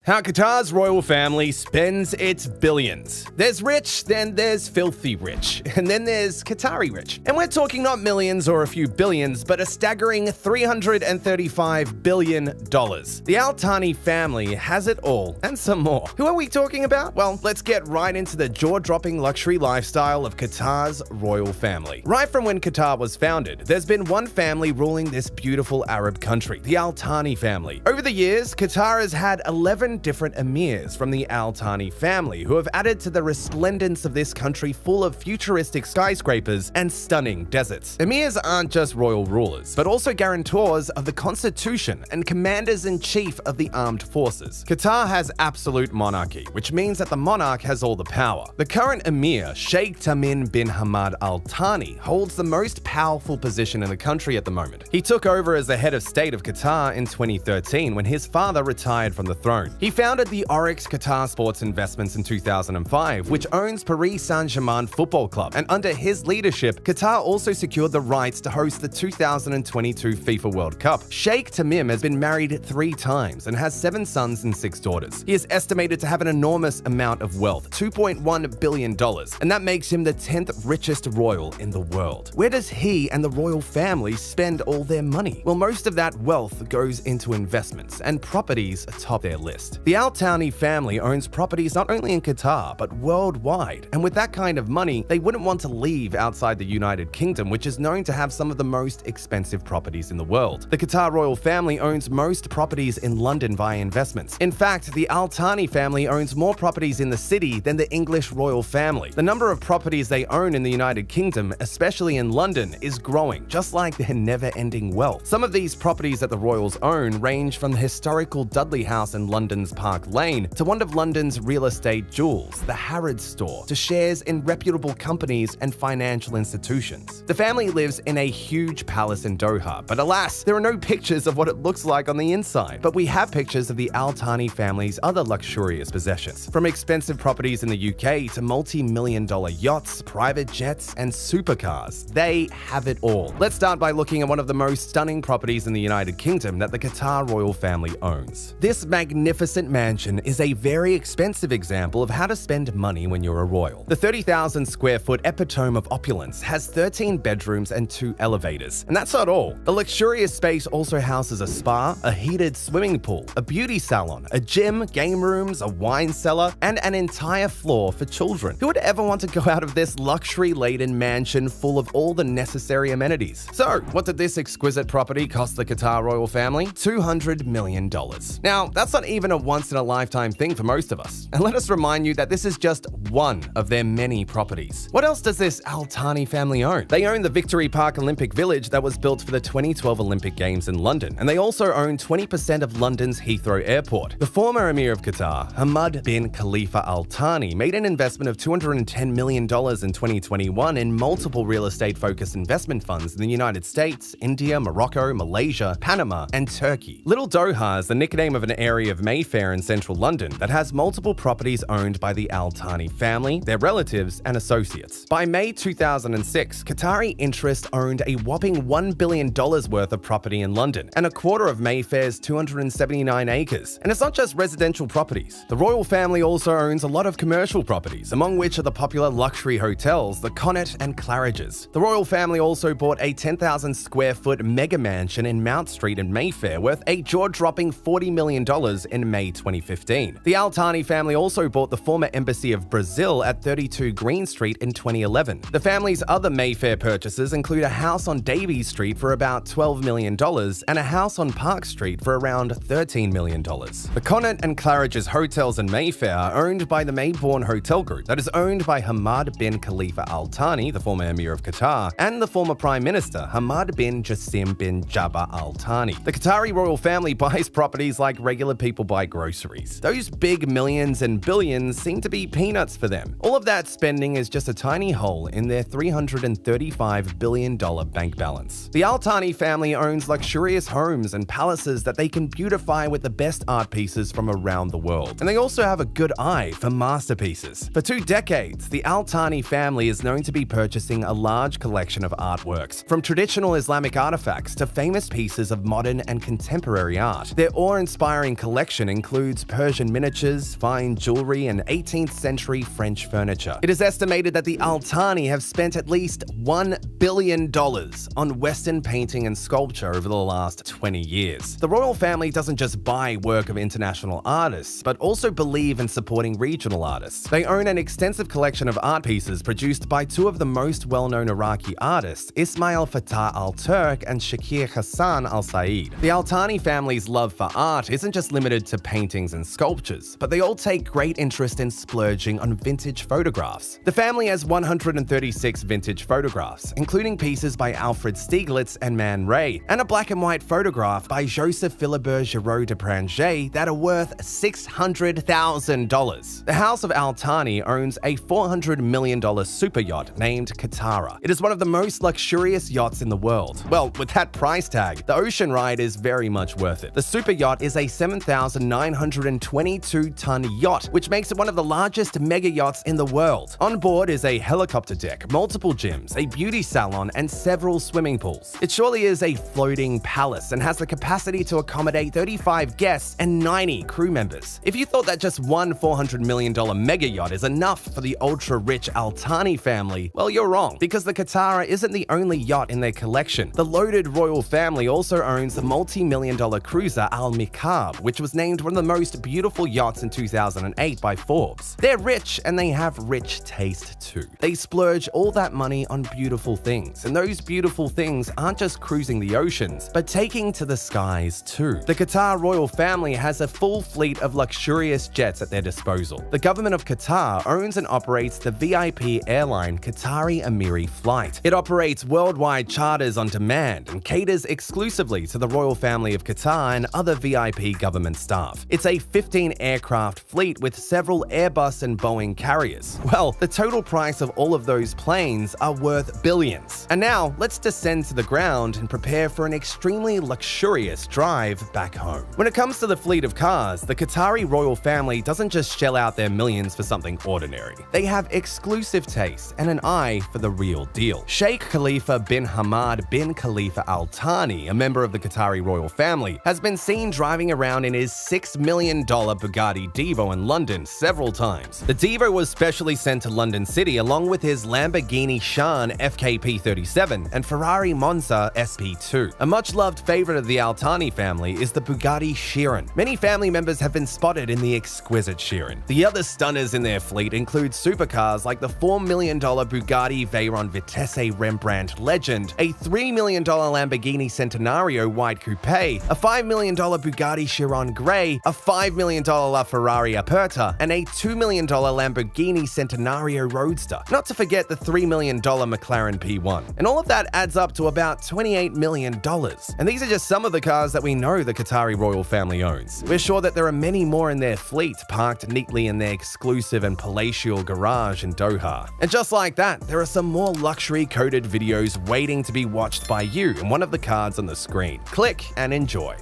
How Qatar's royal family spends its billions. There's rich, then there's filthy rich, and then there's Qatari rich. And we're talking not millions or a few billions, but a staggering $335 billion. The Al Thani family has it all, and some more. Who are we talking about? Well, let's get right into the jaw-dropping luxury lifestyle of Qatar's royal family. Right from when Qatar was founded, there's been one family ruling this beautiful Arab country, the Al Thani family. Over the years, Qatar has had 11 different emirs from the Al Thani family who have added to the resplendence of this country full of futuristic skyscrapers and stunning deserts. Emirs aren't just royal rulers, but also guarantors of the constitution and commanders-in-chief of the armed forces. Qatar has absolute monarchy, which means that the monarch has all the power. The current emir, Sheikh Tamim bin Hamad Al Thani, holds the most powerful position in the country at the moment. He took over as the head of state of Qatar in 2013 when his father retired from the throne. He founded the Oryx Qatar Sports Investments in 2005, which owns Paris Saint-Germain Football Club, and under his leadership, Qatar also secured the rights to host the 2022 FIFA World Cup. Sheikh Tamim has been married 3 times and has 7 sons and 6 daughters. He is estimated to have an enormous amount of wealth, $2.1 billion, and that makes him the 10th richest royal in the world. Where does he and the royal family spend all their money? Well, most of that wealth goes into investments, and properties atop their list. The Al Thani family owns properties not only in Qatar, but worldwide, and with that kind of money, they wouldn't want to leave outside the United Kingdom, which is known to have some of the most expensive properties in the world. The Qatar royal family owns most properties in London via investments. In fact, the Al Thani family owns more properties in the city than the English royal family. The number of properties they own in the United Kingdom, especially in London, is growing, just like their never-ending wealth. Some of these properties that the royals own range from the historical Dudley House in London's Park Lane to one of London's real estate jewels, the Harrods store, to shares in reputable companies and financial institutions. The family lives in a huge palace in Doha, but alas, there are no pictures of what it looks like on the inside. But we have pictures of the Al Thani family's other luxurious possessions, from expensive properties in the UK to multi-million-dollar yachts, private jets, and supercars. They have it all. Let's start by looking at one of the most stunning properties in the United Kingdom that the Qatar royal family owns. This magnificent mansion is a very expensive example of how to spend money when you're a royal. The 30,000 square foot epitome of opulence has 13 bedrooms and 2 elevators. And that's not all. The luxurious space also houses a spa, a heated swimming pool, a beauty salon, a gym, game rooms, a wine cellar, and an entire floor for children. Who would ever want to go out of this luxury-laden mansion full of all the necessary amenities? So, what did this exquisite property cost the Qatar royal family? $200 million. Now, that's not even a once-in-a-lifetime thing for most of us. And let us remind you that this is just one of their many properties. What else does this Al Thani family own? They own the Victory Park Olympic Village that was built for the 2012 Olympic Games in London, and they also own 20% of London's Heathrow Airport. The former Emir of Qatar, Hamad bin Khalifa Al Thani, made an investment of $210 million in 2021 in multiple real estate-focused investment funds in the United States, India, Morocco, Malaysia, Panama, and Turkey. Little Doha is the nickname of an area of Mayfair in central London that has multiple properties owned by the Al Thani family, their relatives, and associates. By May 2006, Qatari interests owned a whopping $1 billion worth of property in London, and a quarter of Mayfair's 279 acres. And it's not just residential properties. The royal family also owns a lot of commercial properties, among which are the popular luxury hotels, the Ornate and Claridge's. The royal family also bought a 10,000 square foot mega mansion in Mount Street in Mayfair worth a jaw-dropping $40 million in May 2015. The Al Thani family also bought the former embassy of Brazil at 32 Green Street in 2011. The family's other Mayfair purchases include a house on Davies Street for about $12 million and a house on Park Street for around $13 million. The Ornate and Claridge's hotels in Mayfair are owned by the Maybourne Hotel Group that is owned by Hamad bin Khalifa Al Thani, the former Emir of Qatar, and the former Prime Minister Hamad bin Jassim bin Jabbar Al Thani. The Qatari royal family buys properties like regular people buy groceries. Those big millions and billions seem to be peanuts for them. All of that spending is just a tiny hole in their $335 billion bank balance. The Al Thani family owns luxurious homes and palaces that they can beautify with the best art pieces from around the world. And they also have a good eye for masterpieces. For 2 decades, the Al Thani family is known to be purchasing a large collection of artworks, from traditional Islamic artifacts to famous pieces of modern and contemporary art. Their awe-inspiring collection includes Persian miniatures, fine jewelry, and 18th century French furniture. It is estimated that the Al Thani have spent at least $1 billion on Western painting and sculpture over the last 20 years. The royal family doesn't just buy work of international artists, but also believe in supporting regional artists. They own an extensive collection of art pieces produced by two of the most well-known Iraqi artists, Ismail Fatah al-Turk and Shakir Hassan al-Said. The Al Thani family's love for art isn't just limited to paintings and sculptures, but they all take great interest in splurging on vintage photographs. The family has 136 vintage photographs, including pieces by Alfred Stieglitz and Man Ray, and a black and white photograph by Joseph Philibert Giraud de Pranget that are worth $600,000. The House of Al Thani owns a $400 million super yacht named Qatar. It is one of the most luxurious yachts in the world. Well, with that price tag, the ocean ride is very much worth it. The super yacht is a 7,922-ton yacht, which makes it one of the largest mega yachts in the world. On board is a helicopter deck, multiple gyms, a beauty salon, and several swimming pools. It surely is a floating palace and has the capacity to accommodate 35 guests and 90 crew members. If you thought that just one $400 million mega yacht is enough for the ultra-rich Al Thani family, well, you're wrong, because the Qatar isn't the only yacht in their collection. The loaded royal family also owns the multi-million-dollar cruiser Al Mikab, which was named one of the most beautiful yachts in 2008 by Forbes. They're rich and they have rich taste too. They splurge all that money on beautiful things, and those beautiful things aren't just cruising the oceans, but taking to the skies too. The Qatar royal family has a full fleet of luxurious jets at their disposal. The government of Qatar owns and operates the VIP airline Qatari Emiri Flight. It operates worldwide charters on demand and caters exclusively to the royal family of Qatar and other VIP government staff. It's a 15-aircraft fleet with several Airbus and Boeing carriers. Well, the total price of all of those planes are worth billions. And now, let's descend to the ground and prepare for an extremely luxurious drive back home. When it comes to the fleet of cars, the Qatari royal family doesn't just shell out their millions for something ordinary. They have exclusive taste and an eye for the real deal. Sheikh Khalifa bin Hamad bin Khalifa Al Thani, a member of the Qatari royal family, has been seen driving around in his $6 million Bugatti Divo in London several times. The Divo was specially sent to London City along with his Lamborghini Shan FKP37 and Ferrari Monza SP2. A much-loved favorite of the Al Thani family is the Bugatti Chiron. Many family members have been spotted in the exquisite Chiron. The other stunners in their fleet include supercars like the $4 million Bugatti Veyron Vitesse Rembrandt Legend, a $3 million Lamborghini Centenario White Coupe, a $5 million Bugatti Chiron Grey, a $5 million LaFerrari Aperta, and a $2 million Lamborghini Centenario Roadster. Not to forget the $3 million McLaren P1. And all of that adds up to about $28 million. And these are just some of the cars that we know the Qatari royal family owns. We're sure that there are many more in their fleet, parked neatly in their exclusive and palatial garage in Doha. And just like that, there are some more luxury-coded videos waiting to be watched by you in one of the cards on the screen. Click and enjoy.